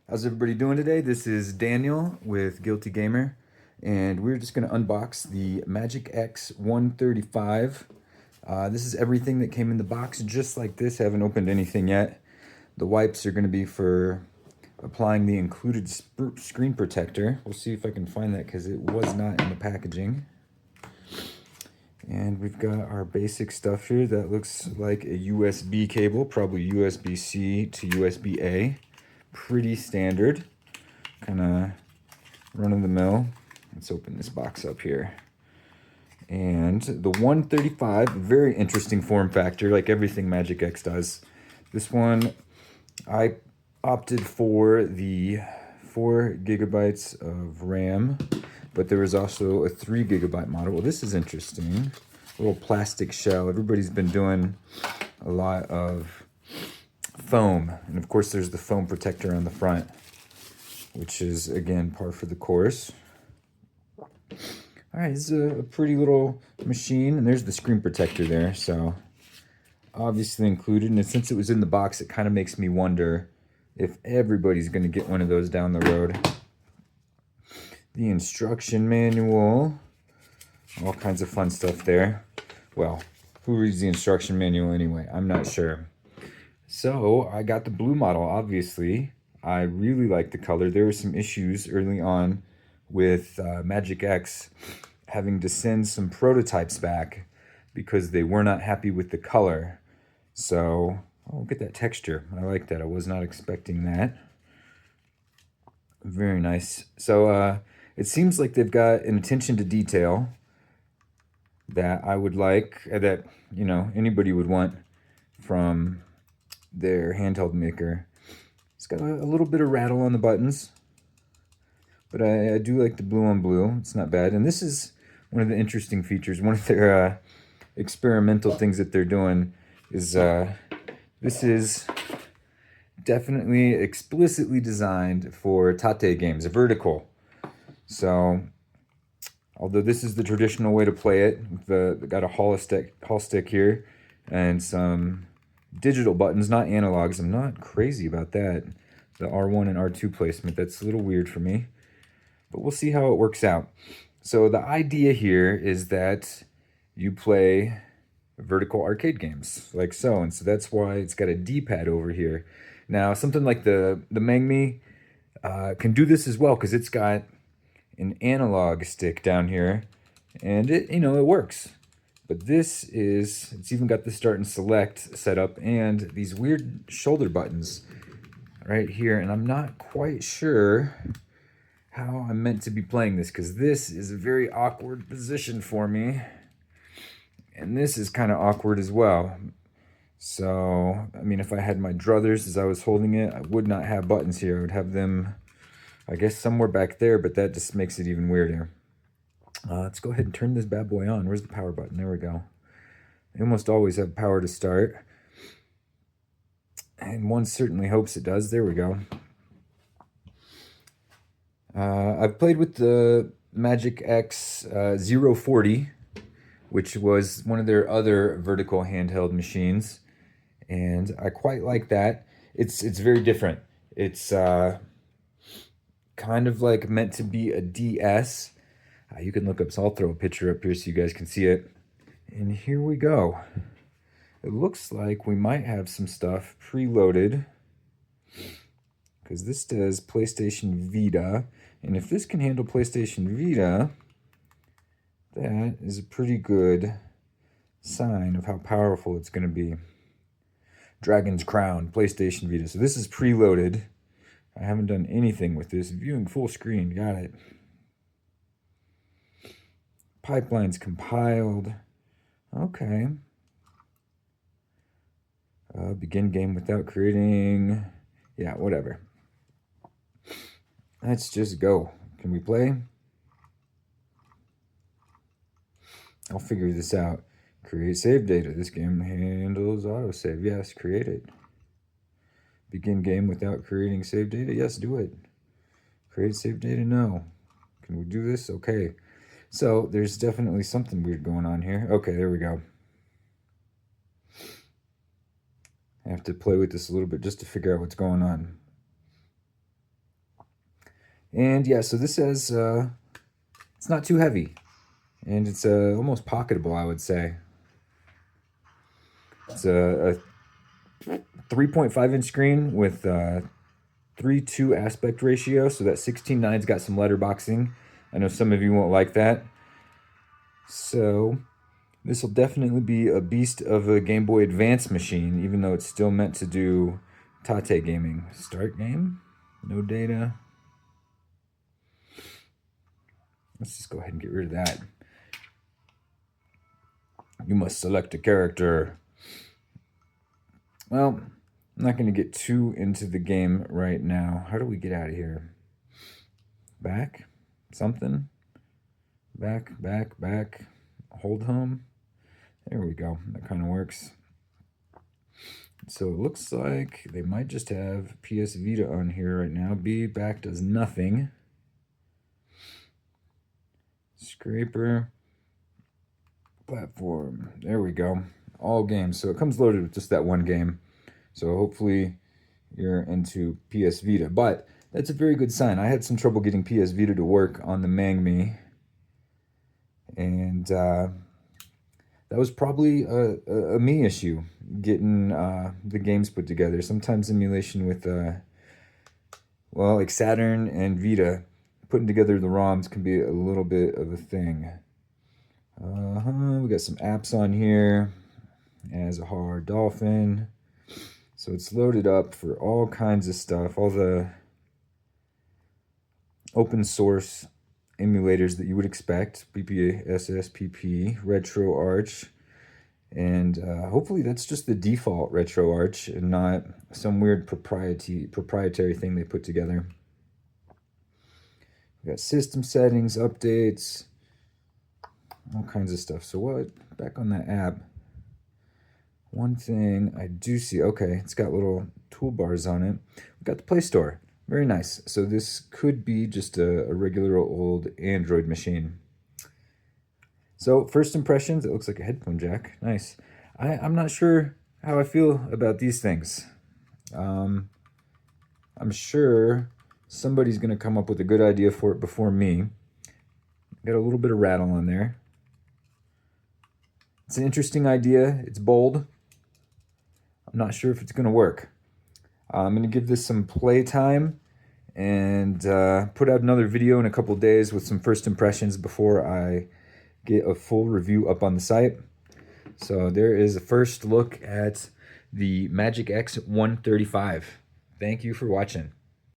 How's everybody doing today? This is Daniel with Guilty Gamer, and we're just going to unbox the MagicX 135. This is everything that came in the box, just like this. I haven't opened anything yet. The wipes are going to be for applying the included screen protector. We'll see if I can find that because it was not in the packaging. And we've got our basic stuff here that looks like a USB cable, probably USB-C to USB-A. Pretty standard, kind of run-of-the-mill. Let's open this box up here. And the 135, very interesting form factor, like everything MagicX does. This one, I opted for the 4 gigabytes of RAM, but there was also a 3 gigabyte model. Well, this is interesting. A little plastic shell. Everybody's been doing a lot of foam, and of course there's the foam protector on the front, which is again par for the course. All right, this is a pretty little machine, and there's the screen protector there, so obviously included. And since it was in the box, it kind of makes me wonder if everybody's going to get one of those down the road. The instruction manual, all kinds of fun stuff there. Well, who reads the instruction manual anyway? I'm not sure. So I got the blue model, obviously. I really like the color. There were some issues early on with MagicX having to send some prototypes back because they were not happy with the color. So, oh, look at that texture. I like that. I was not expecting that. Very nice. So it seems like they've got an attention to detail that I would like, that, you know, anybody would want from their handheld maker. It's got a little bit of rattle on the buttons, but I do like the blue on blue. It's not bad. And this is one of the interesting features. One of their experimental things that they're doing is this is definitely explicitly designed for tate games, a vertical. So although this is the traditional way to play it, got a hall stick here and some digital buttons, not analogs. I'm not crazy about that. The R1 and R2 placement, that's a little weird for me, but we'll see how it works out. So the idea here is that you play vertical arcade games like so, and so that's why it's got a D-pad over here. Now something like the MagMe can do this as well, because it's got an analog stick down here, and it, you know, it works. But this is, it's even got the start and select set up and these weird shoulder buttons right here. And I'm not quite sure how I'm meant to be playing this, because this is a very awkward position for me. And this is kind of awkward as well. So, I mean, if I had my druthers as I was holding it, I would not have buttons here. I would have them, I guess, somewhere back there, but that just makes it even weirder. Let's go ahead and turn this bad boy on. Where's the power button? There we go. They almost always have power to start, and one certainly hopes it does. There we go. I've played with the MagicX 040, which was one of their other vertical handheld machines, and I quite like that. It's very different. It's kind of like meant to be a DS. You can look up, so I'll throw a picture up here so you guys can see it. And here we go. It looks like we might have some stuff preloaded, because this does PlayStation Vita. And if this can handle PlayStation Vita, that is a pretty good sign of how powerful it's going to be. Dragon's Crown, PlayStation Vita. So this is preloaded. I haven't done anything with this. Viewing full screen, got it. Pipelines compiled. Okay. Begin game without creating. Yeah, whatever. Let's just go. Can we play? I'll figure this out. Create save data. This game handles autosave. Yes, create it. Begin game without creating save data. Yes, do it. Create save data. No. Can we do this? Okay. So there's definitely something weird going on here. Okay, there we go. I have to play with this a little bit just to figure out what's going on. And yeah, so this says it's not too heavy, and it's almost pocketable, I would say. It's a 3.5-inch screen with 3:2 aspect ratio, so that 16:9's got some letterboxing. I know some of you won't like that. So this will definitely be a beast of a Game Boy Advance machine, even though it's still meant to do tate gaming. Start game? No data. Let's just go ahead and get rid of that. You must select a character. Well, I'm not going to get too into the game right now. How do we get out of here? Back? Something? Back. Hold home. There we go. That kind of works. So it looks like they might just have PS Vita on here right now. Back does nothing. Scraper. Platform. There we go. All games. So it comes loaded with just that one game. So hopefully you're into PS Vita. But that's a very good sign. I had some trouble getting PS Vita to work on the MangMe. And that was probably a me issue, getting the games put together. Sometimes emulation with, well, like Saturn and Vita, putting together the ROMs can be a little bit of a thing. We got some apps on here. As a hard dolphin. So it's loaded up for all kinds of stuff, all the open source emulators that you would expect, BPSSPP, RetroArch, and hopefully that's just the default RetroArch and not some weird proprietary thing they put together. We got system settings, updates, all kinds of stuff. So what, back on that app, one thing I do see, okay, it's got little toolbars on it. We've got the Play Store. Very nice. So this could be just a regular old Android machine. So first impressions, it looks like a headphone jack. Nice. I'm not sure how I feel about these things. I'm sure somebody's going to come up with a good idea for it before me. Got a little bit of rattle on there. It's an interesting idea. It's bold. I'm not sure if it's going to work. I'm going to give this some play time and put out another video in a couple days with some first impressions before I get a full review up on the site. So there is a first look at the MagicX 135. Thank you for watching.